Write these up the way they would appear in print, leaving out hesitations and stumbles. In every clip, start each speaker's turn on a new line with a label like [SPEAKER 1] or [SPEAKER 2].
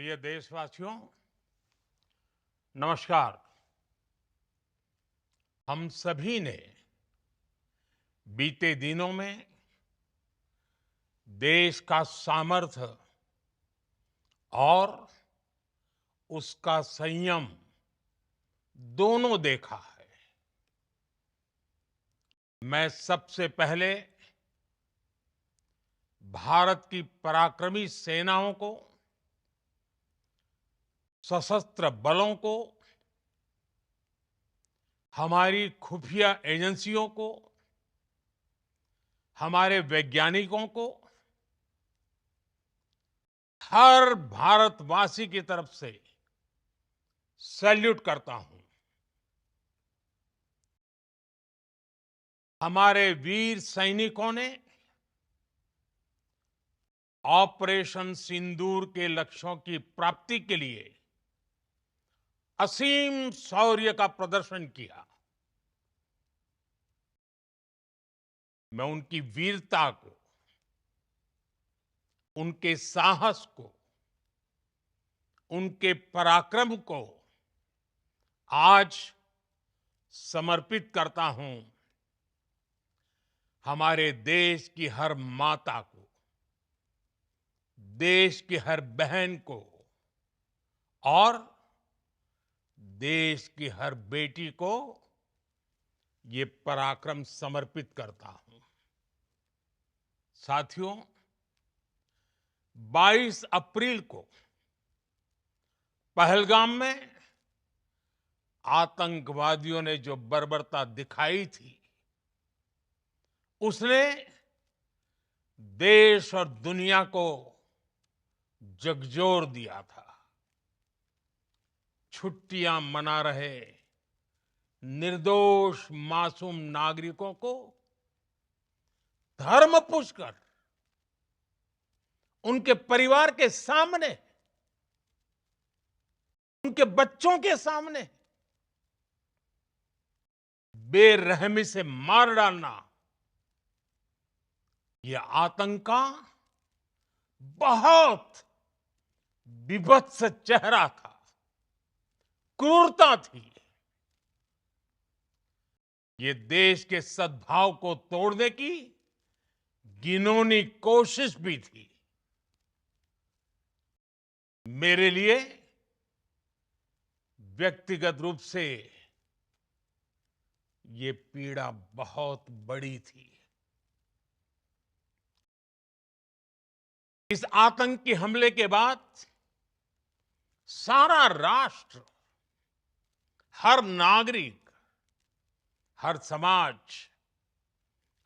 [SPEAKER 1] प्रिय देशवासियों, नमस्कार। हम सभी ने बीते दिनों में देश का सामर्थ्य और उसका संयम दोनों देखा है। मैं सबसे पहले भारत की पराक्रमी सेनाओं को, सशस्त्र बलों को, हमारी खुफिया एजेंसियों को, हमारे वैज्ञानिकों को, हर भारतवासी की तरफ से सैल्यूट करता हूं। हमारे वीर सैनिकों ने ऑपरेशन सिंदूर के लक्ष्यों की प्राप्ति के लिए असीम शौर्य का प्रदर्शन किया। मैं उनकी वीरता को, उनके साहस को, उनके पराक्रम को आज समर्पित करता हूं हमारे देश की हर माता को, देश की हर बहन को और देश की हर बेटी को ये पराक्रम समर्पित करता हूं। साथियों, 22 अप्रैल को पहलगाम में आतंकवादियों ने जो बर्बरता दिखाई थी, उसने देश और दुनिया को झकझोर दिया था। छुट्टियां मना रहे निर्दोष मासूम नागरिकों को धर्म पूछकर उनके परिवार के सामने, उनके बच्चों के सामने बेरहमी से मार डालना, यह आतंक का बहुत विभत्स चेहरा था, क्रूरता थी। ये देश के सद्भाव को तोड़ने की घिनौनी कोशिश भी थी। मेरे लिए व्यक्तिगत रूप से ये पीड़ा बहुत बड़ी थी। इस आतंकी हमले के बाद सारा राष्ट्र, हर नागरिक, हर समाज,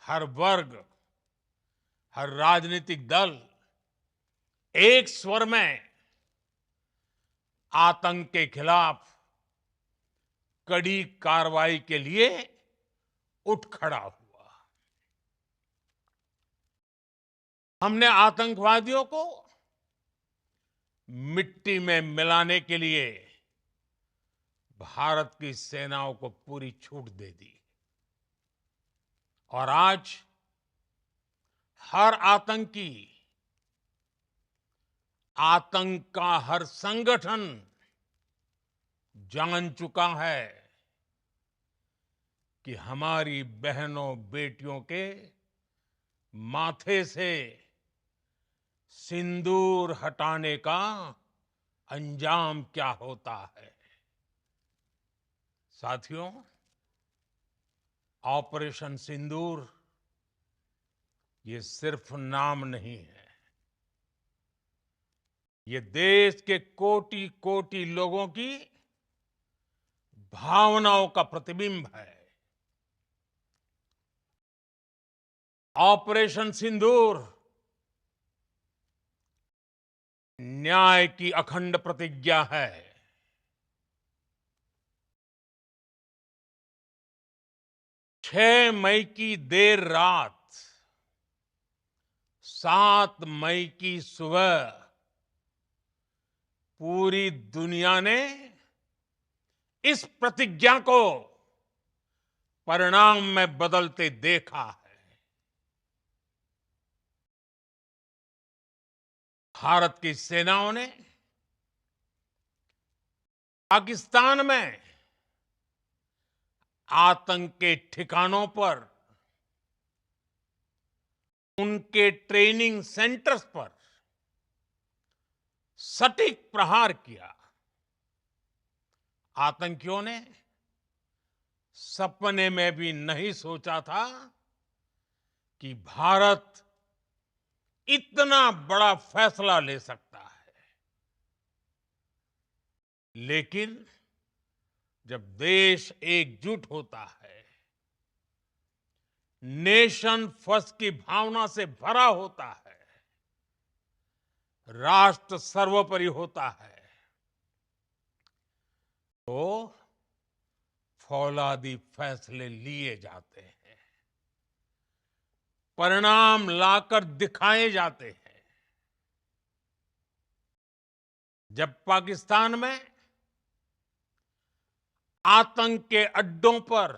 [SPEAKER 1] हर वर्ग, हर राजनीतिक दल एक स्वर में आतंक के खिलाफ कड़ी कार्रवाई के लिए उठ खड़ा हुआ। हमने आतंकवादियों को मिट्टी में मिलाने के लिए भारत की सेनाओं को पूरी छूट दे दी और आज हर आतंकी, आतंक का हर संगठन जान चुका है कि हमारी बहनों बेटियों के माथे से सिंदूर हटाने का अंजाम क्या होता है। साथियों, ऑपरेशन सिंदूर ये सिर्फ नाम नहीं है, ये देश के कोटि कोटि लोगों की भावनाओं का प्रतिबिंब है। ऑपरेशन सिंदूर न्याय की अखंड प्रतिज्ञा है। 6 मई की देर रात, 7 मई की सुबह पूरी दुनिया ने इस प्रतिज्ञा को परिणाम में बदलते देखा है। भारत की सेनाओं ने पाकिस्तान में आतंक के ठिकानों पर, उनके ट्रेनिंग सेंटर्स पर सटीक प्रहार किया। आतंकियों ने सपने में भी नहीं सोचा था कि भारत इतना बड़ा फैसला ले सकता है। लेकिन जब देश एकजुट होता है, नेशन फर्स्ट की भावना से भरा होता है, राष्ट्र सर्वोपरि होता है, तो फौलादी फैसले लिए जाते हैं, परिणाम लाकर दिखाए जाते हैं। जब पाकिस्तान में आतंक के अड्डों पर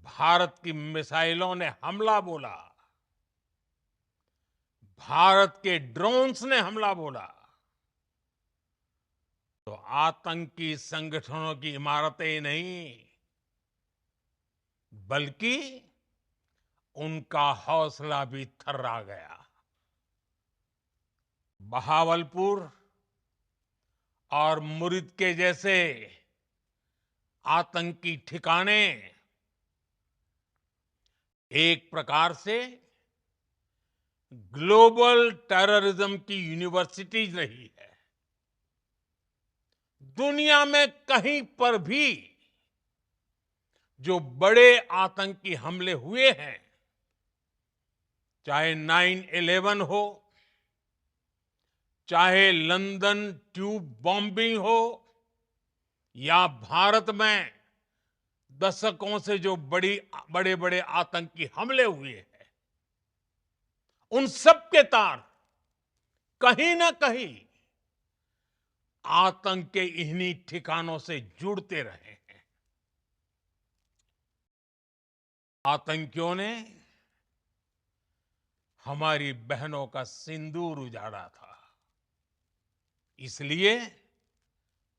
[SPEAKER 1] भारत की मिसाइलों ने हमला बोला, भारत के ड्रोन्स ने हमला बोला, तो आतंकी संगठनों की इमारतें नहीं, बल्कि उनका हौसला भी थर्रा गया। बहावलपुर और मुरिद के जैसे आतंकी ठिकाने एक प्रकार से ग्लोबल टेररिज्म की यूनिवर्सिटीज रही है। दुनिया में कहीं पर भी जो बड़े आतंकी हमले हुए हैं, चाहे 9/11 हो, चाहे लंदन ट्यूब बॉम्बिंग हो, या भारत में दशकों से जो बड़े बड़े आतंकी हमले हुए हैं, उन सब के तार कहीं ना कहीं आतंक के इन्हीं ठिकानों से जुड़ते रहे हैं। आतंकियों ने हमारी बहनों का सिंदूर उजाड़ा था, इसलिए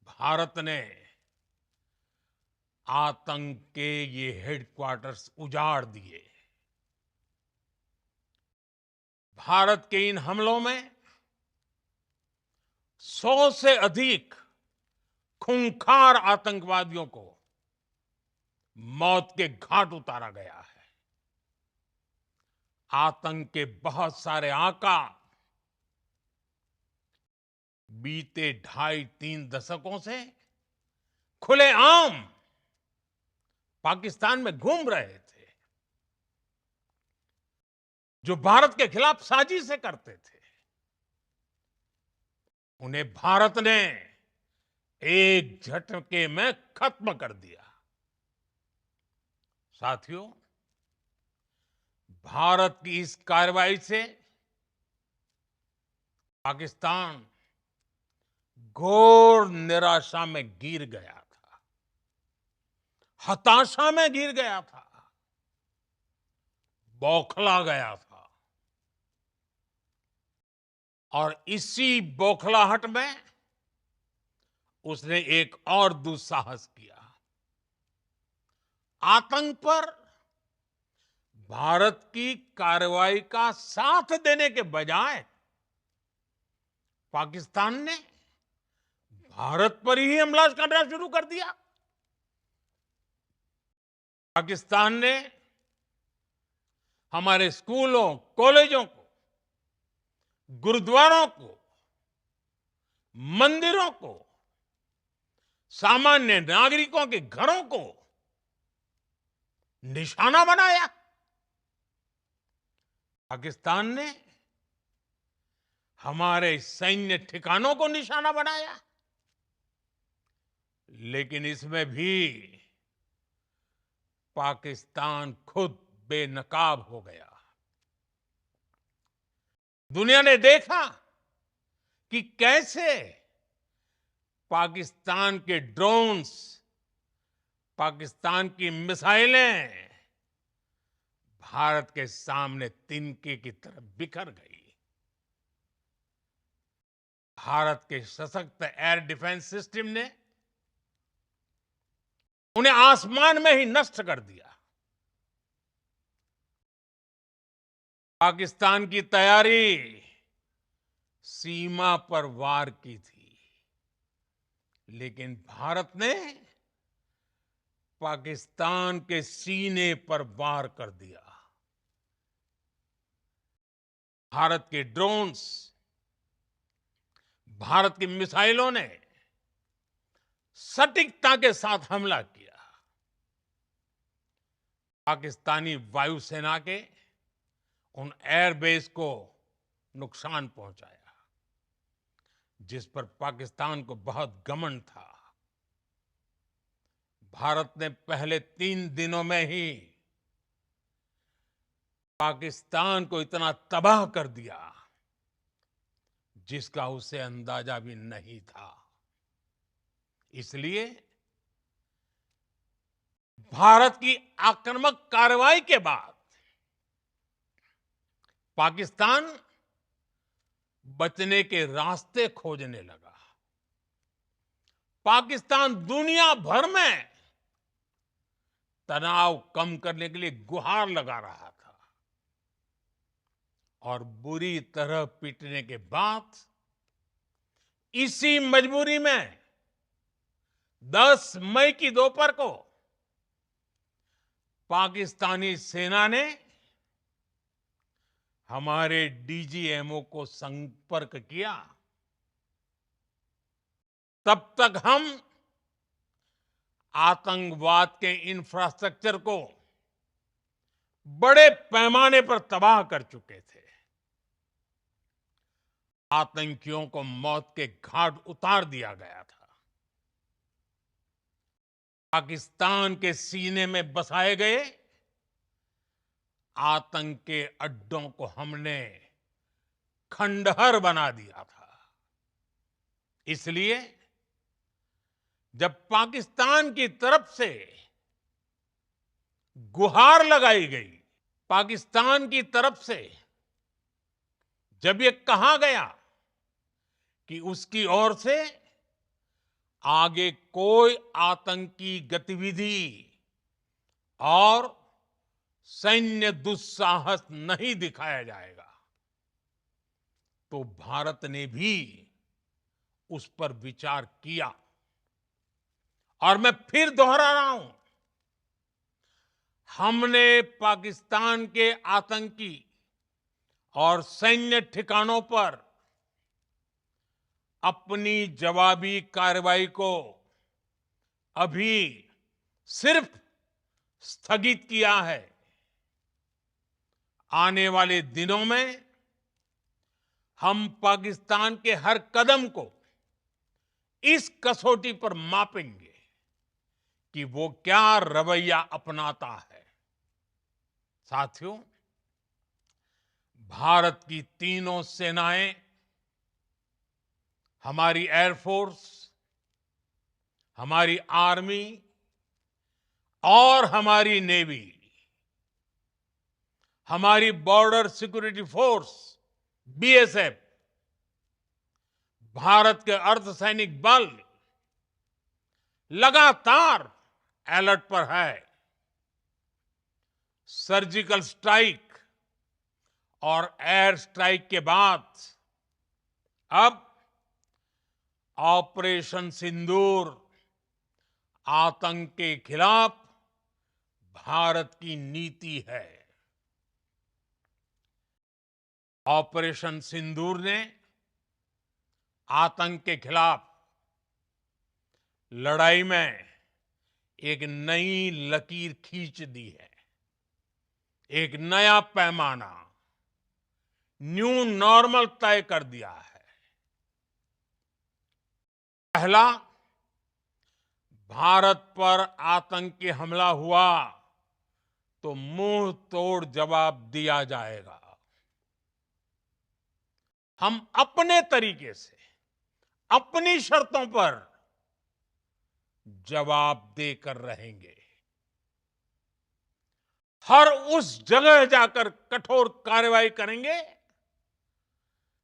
[SPEAKER 1] भारत ने आतंक के ये हेडक्वार्टर्स उजाड़ दिए। भारत के इन हमलों में 100 से अधिक खूंखार आतंकवादियों को मौत के घाट उतारा गया है। आतंक के बहुत सारे आका बीते 2.5-3 दशकों से खुलेआम पाकिस्तान में घूम रहे थे, जो भारत के खिलाफ साजिशें करते थे। उन्हें भारत ने एक झटके में खत्म कर दिया। साथियों, भारत की इस कार्रवाई से पाकिस्तान घोर निराशा में गिर गया था, हताशा में गिर गया था, बौखला गया था। और इसी बौखलाहट में उसने एक और दुस्साहस किया। आतंक पर भारत की कार्रवाई का साथ देने के बजाय पाकिस्तान ने भारत पर ही हमला करना शुरू कर दिया। पाकिस्तान ने हमारे स्कूलों, कॉलेजों को, गुरुद्वारों को, मंदिरों को, सामान्य नागरिकों के घरों को निशाना बनाया। पाकिस्तान ने हमारे सैन्य ठिकानों को निशाना बनाया। लेकिन इसमें भी पाकिस्तान खुद बेनकाब हो गया। दुनिया ने देखा कि कैसे पाकिस्तान के ड्रोन्स, पाकिस्तान की मिसाइलें भारत के सामने तिनके की तरह बिखर गई। भारत के सशक्त एयर डिफेंस सिस्टम ने उन्हें आसमान में ही नष्ट कर दिया। पाकिस्तान की तैयारी सीमा पर वार की थी, लेकिन भारत ने पाकिस्तान के सीने पर वार कर दिया। भारत के ड्रोन्स, भारत की मिसाइलों ने सटीकता के साथ हमला किया। पाकिस्तानी वायुसेना के उन एयरबेस को नुकसान पहुंचाया, जिस पर पाकिस्तान को बहुत घमंड था। भारत ने पहले 3 दिनों में ही पाकिस्तान को इतना तबाह कर दिया जिसका उसे अंदाजा भी नहीं था। इसलिए भारत की आक्रामक कार्रवाई के बाद पाकिस्तान बचने के रास्ते खोजने लगा। पाकिस्तान दुनिया भर में तनाव कम करने के लिए गुहार लगा रहा था और बुरी तरह पीटने के बाद इसी मजबूरी में 10 मई की दोपहर को पाकिस्तानी सेना ने हमारे डीजीएमओ को संपर्क किया। तब तक हम आतंकवाद के इंफ्रास्ट्रक्चर को बड़े पैमाने पर तबाह कर चुके थे। आतंकियों को मौत के घाट उतार दिया गया था। पाकिस्तान के सीने में बसाए गए आतंक के अड्डों को हमने खंडहर बना दिया था। इसलिए जब पाकिस्तान की तरफ से गुहार लगाई गई, पाकिस्तान की तरफ से जब ये कहा गया कि उसकी ओर से आगे कोई आतंकी गतिविधि और सैन्य दुस्साहस नहीं दिखाया जाएगा, तो भारत ने भी उस पर विचार किया। और मैं फिर दोहरा रहा हूं, हमने पाकिस्तान के आतंकी और सैन्य ठिकानों पर अपनी जवाबी कार्रवाई को अभी सिर्फ स्थगित किया है। आने वाले दिनों में हम पाकिस्तान के हर कदम को इस कसौटी पर मापेंगे कि वो क्या रवैया अपनाता है। साथियों, भारत की तीनों सेनाएं, हमारी एयरफोर्स, हमारी आर्मी और हमारी नेवी, हमारी border security force BSF, Bharat के अर्धसैनिक बल लगातार अलर्ट पर है। सर्जिकल स्ट्राइक और एयर स्ट्राइक के बाद अब ऑपरेशन सिंदूर आतंक के खिलाफ भारत की नीति है। ऑपरेशन सिंदूर ने आतंक के खिलाफ लड़ाई में एक नई लकीर खींच दी है, एक नया पैमाना, न्यू नॉर्मल तय कर दिया है। पहला, भारत पर आतंकी हमला हुआ तो मुंह तोड़ जवाब दिया जाएगा। हम अपने तरीके से, अपनी शर्तों पर जवाब देकर रहेंगे। हर उस जगह जाकर कठोर कार्रवाई करेंगे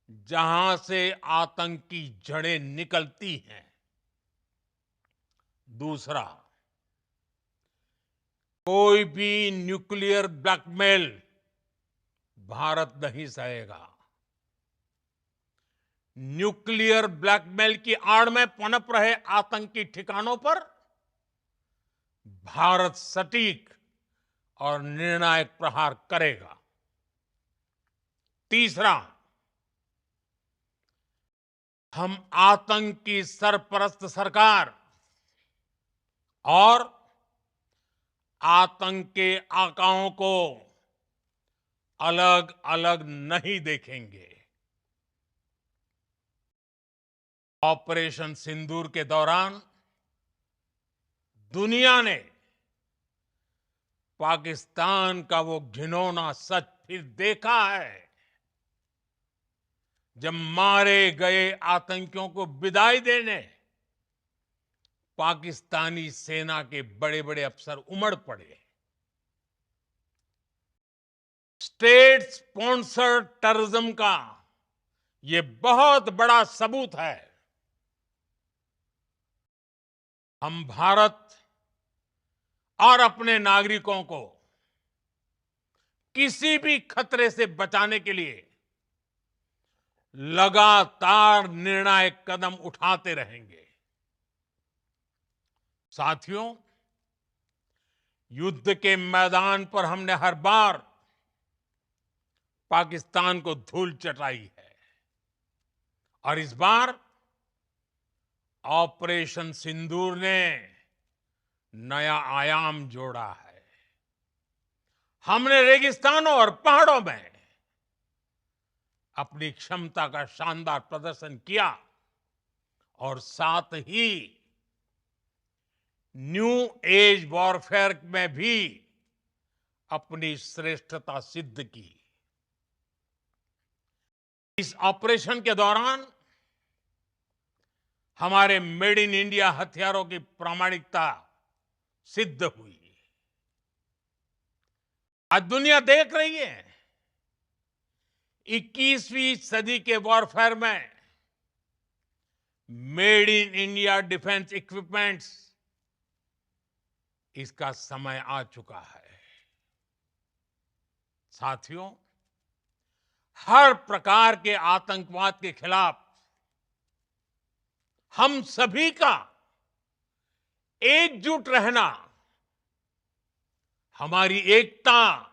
[SPEAKER 1] जहां से आतंक की जड़ें निकलती हैं। दूसरा, कोई भी न्यूक्लियर ब्लैकमेल भारत नहीं सहेगा। न्यूक्लियर ब्लैकमेल की आड़ में पनप रहे आतंकी ठिकानों पर भारत सटीक और निर्णायक प्रहार करेगा। तीसरा, हम आतंक की सरपरस्त सरकार और आतंक के आकाओं को अलग अलग नहीं देखेंगे। ऑपरेशन सिंदूर के दौरान दुनिया ने पाकिस्तान का वो घिनौना सच फिर देखा है, जब मारे गए आतंकियों को विदाई देने पाकिस्तानी सेना के बड़े बड़े अफसर उमड़ पड़े। स्टेट स्पॉन्सर्ड टेररिज्म का ये बहुत बड़ा सबूत है। हम भारत और अपने नागरिकों को किसी भी खतरे से बचाने के लिए लगातार निर्णायक कदम उठाते रहेंगे। साथियों, युद्ध के मैदान पर हमने हर बार पाकिस्तान को धूल चटाई है और इस बार ऑपरेशन सिंदूर ने नया आयाम जोड़ा है। हमने रेगिस्तानों और पहाड़ों में अपनी क्षमता का शानदार प्रदर्शन किया और साथ ही न्यू एज वॉरफेयर में भी अपनी श्रेष्ठता सिद्ध की। इस ऑपरेशन के दौरान हमारे मेड इन इंडिया हथियारों की प्रामाणिकता सिद्ध हुई। आज दुनिया देख रही है 21वीं सदी के वॉरफेयर में made in India defence equipments, इसका समय आ चुका है। साथियों, हर प्रकार के आतंकवाद के खिलाफ हम सभी का एकजुट रहना, हमारी एकता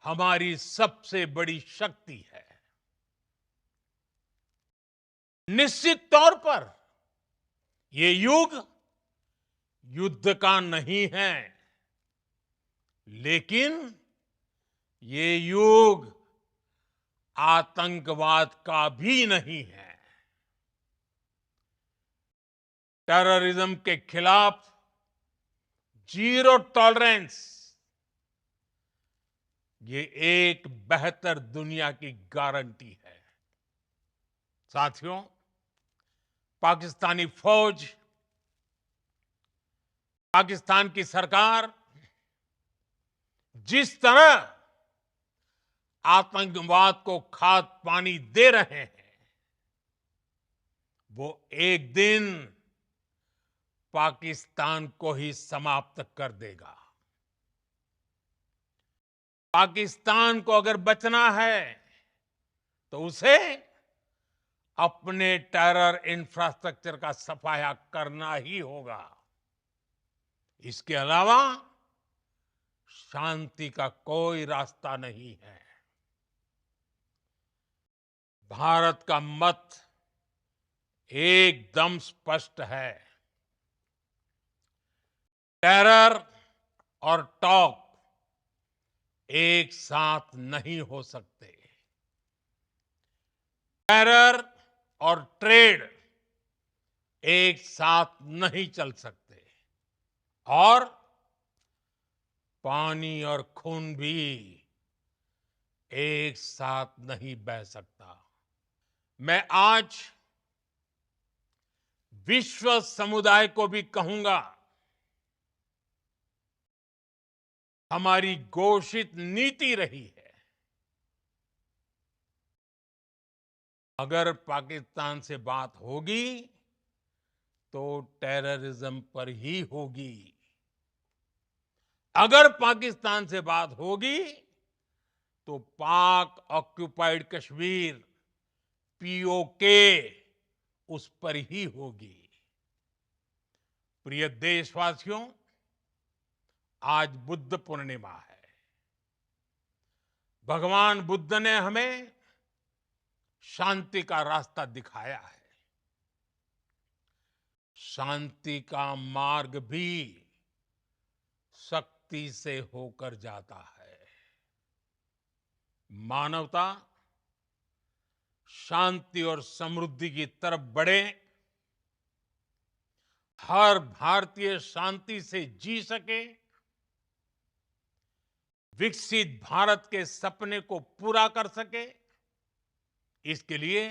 [SPEAKER 1] हमारी सबसे बड़ी शक्ति है। निश्चित तौर पर ये युग युद्ध का नहीं है, लेकिन ये युग आतंकवाद का भी नहीं है। टेररिज्म के खिलाफ जीरो टॉलरेंस, ये एक बेहतर दुनिया की गारंटी है। साथियों, पाकिस्तानी फौज, पाकिस्तान की सरकार जिस तरह आतंकवाद को खाद पानी दे रहे हैं, वो एक दिन पाकिस्तान को ही समाप्त कर देगा। पाकिस्तान को अगर बचना है तो उसे अपने टेरर इंफ्रास्ट्रक्चर का सफाया करना ही होगा। इसके अलावा शांति का कोई रास्ता नहीं है। भारत का मत एकदम स्पष्ट है। टेरर और टॉक एक साथ नहीं हो सकते। टेरर और ट्रेड एक साथ नहीं चल सकते और पानी और खून भी एक साथ नहीं बह सकता। मैं आज विश्व समुदाय को भी कहूंगा, हमारी घोषित नीति रही है अगर पाकिस्तान से बात होगी तो टेररिज्म पर ही होगी। अगर पाकिस्तान से बात होगी तो पाक ऑक्युपाइड कश्मीर पीओके उस पर ही होगी। प्रिय देशवासियों, आज बुद्ध पूर्णिमा है। भगवान बुद्ध ने हमें शांति का रास्ता दिखाया है। शांति का मार्ग भी शक्ति से होकर जाता है। मानवता शांति और समृद्धि की तरफ बढ़े, हर भारतीय शांति से जी सके, विकसित भारत के सपने को पूरा कर सके, इसके लिए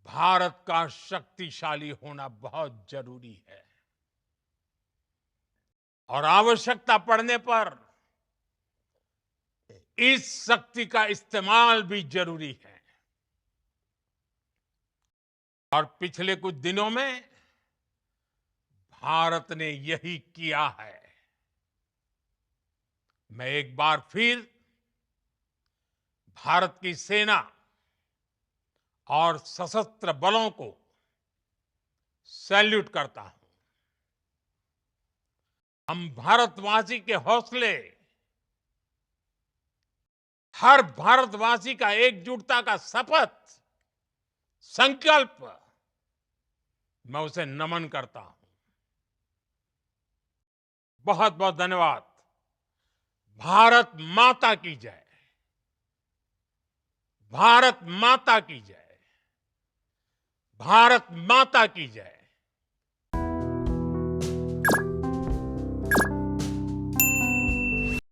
[SPEAKER 1] भारत का शक्तिशाली होना बहुत जरूरी है। और आवश्यकता पड़ने पर इस शक्ति का इस्तेमाल भी जरूरी है। और पिछले कुछ दिनों में भारत ने यही किया है। मैं एक बार फिर भारत की सेना और सशस्त्र बलों को सैल्यूट करता हूं। हम भारतवासी के हौसले, हर भारतवासी का एकजुटता का शपथ, संकल्प, मैं उसे नमन करता हूं। बहुत बहुत धन्यवाद। भारत माता की जय। भारत माता की जय। भारत माता की जय।